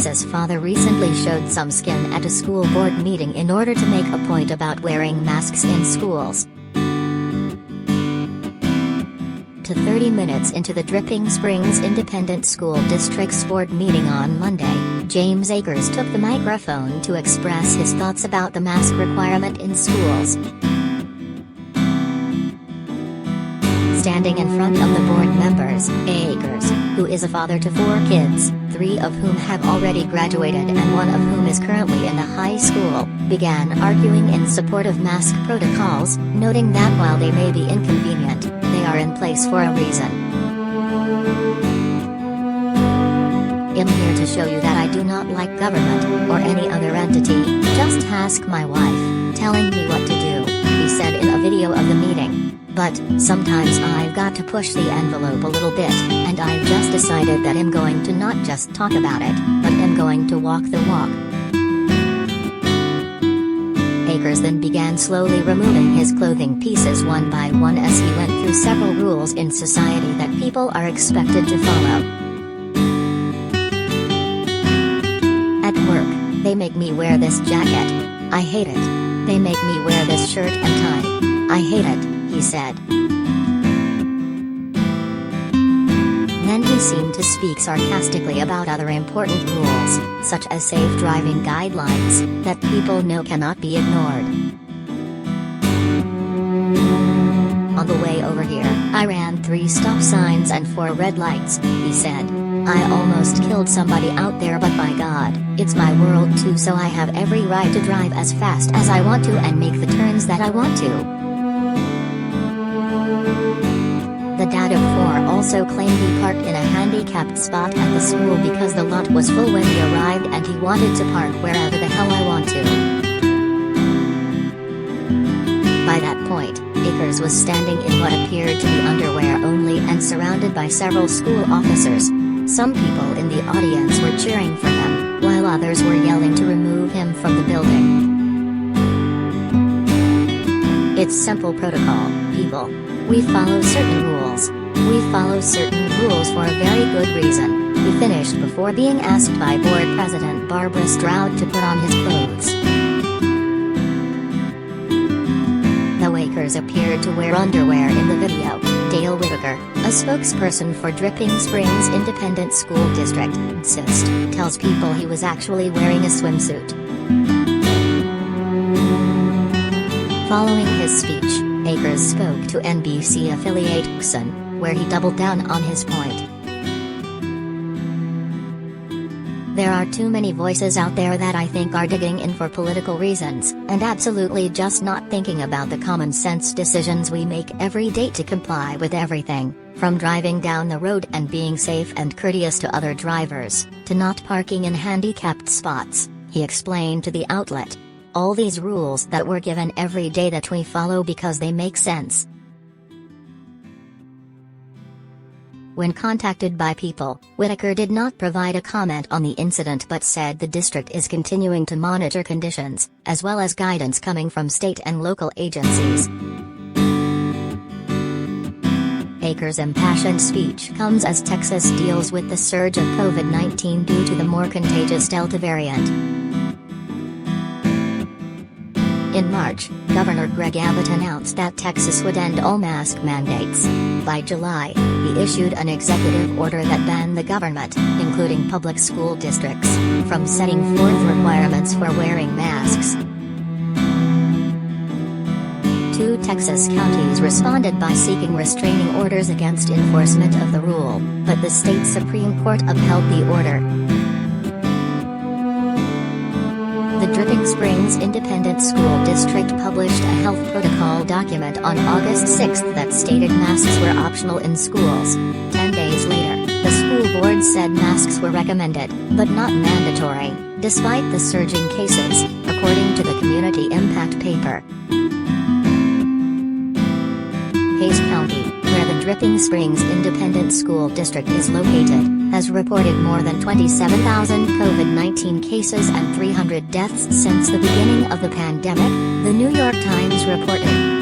Texas father recently showed some skin at a school board meeting in order to make a point about wearing masks in schools. To 30 minutes into the Dripping Springs Independent School District's board meeting on Monday, James Akers took the microphone to express his thoughts about the mask requirement in schools. Standing in front of the board members, Akers, who is a father to 4 kids, 3 of whom have already graduated and 1 of whom is currently in the high school, began arguing in support of mask protocols, noting that while they may be inconvenient, they are in place for a reason. "I'm here to show you that I do not like government, or any other entity, just ask my wife, telling me what to do," he said in a video of the meeting. "But, sometimes I've got to push the envelope a little bit, and I've just decided that I'm going to not just talk about it, but I'm going to walk the walk." Akers then began slowly removing his clothing pieces one by one as he went through several rules in society that people are expected to follow. "At work, they make me wear this jacket. I hate it. They make me wear this shirt and tie. I hate it," he said. Then he seemed to speak sarcastically about other important rules, such as safe driving guidelines, that people know cannot be ignored. "On the way over here, I ran 3 stop signs and 4 red lights," he said. "I almost killed somebody out there, but by God, it's my world too, so I have every right to drive as fast as I want to and make the turns that I want to." The dad of 4 also claimed he parked in a handicapped spot at the school because the lot was full when he arrived and he wanted to park wherever the hell I want to. By that point, Akers was standing in what appeared to be underwear only and surrounded by several school officers. Some people in the audience were cheering for him, while others were yelling to remove him from the building. "It's simple protocol, people. We follow certain rules. We follow certain rules for a very good reason," he finished before being asked by board president Barbara Stroud to put on his clothes. Though Akers appeared to wear underwear in the video, Dale Whitaker, a spokesperson for Dripping Springs Independent School District, tells people he was actually wearing a swimsuit. Following his speech, Akers spoke to NBC affiliate Akers, where he doubled down on his point. "There are too many voices out there that I think are digging in for political reasons, and absolutely just not thinking about the common sense decisions we make every day to comply with everything, from driving down the road and being safe and courteous to other drivers, to not parking in handicapped spots," he explained to the outlet. "All these rules that we're given every day that we follow because they make sense." When contacted by People, Whitaker did not provide a comment on the incident but said the district is continuing to monitor conditions, as well as guidance coming from state and local agencies. Akers' impassioned speech comes as Texas deals with the surge of COVID-19 due to the more contagious Delta variant. In March, Governor Greg Abbott announced that Texas would end all mask mandates. By July, he issued an executive order that banned the government, including public school districts, from setting forth requirements for wearing masks. 2 Texas counties responded by seeking restraining orders against enforcement of the rule, but the state Supreme Court upheld the order. The Dripping Springs Independent School District published a health protocol document on August 6 that stated masks were optional in schools. 10 days later, the school board said masks were recommended, but not mandatory, despite the surging cases, according to the Community Impact paper. Hays County, where the Dripping Springs Independent School District is located, has reported more than 27,000 COVID-19 cases and 300 deaths since the beginning of the pandemic, the New York Times reported.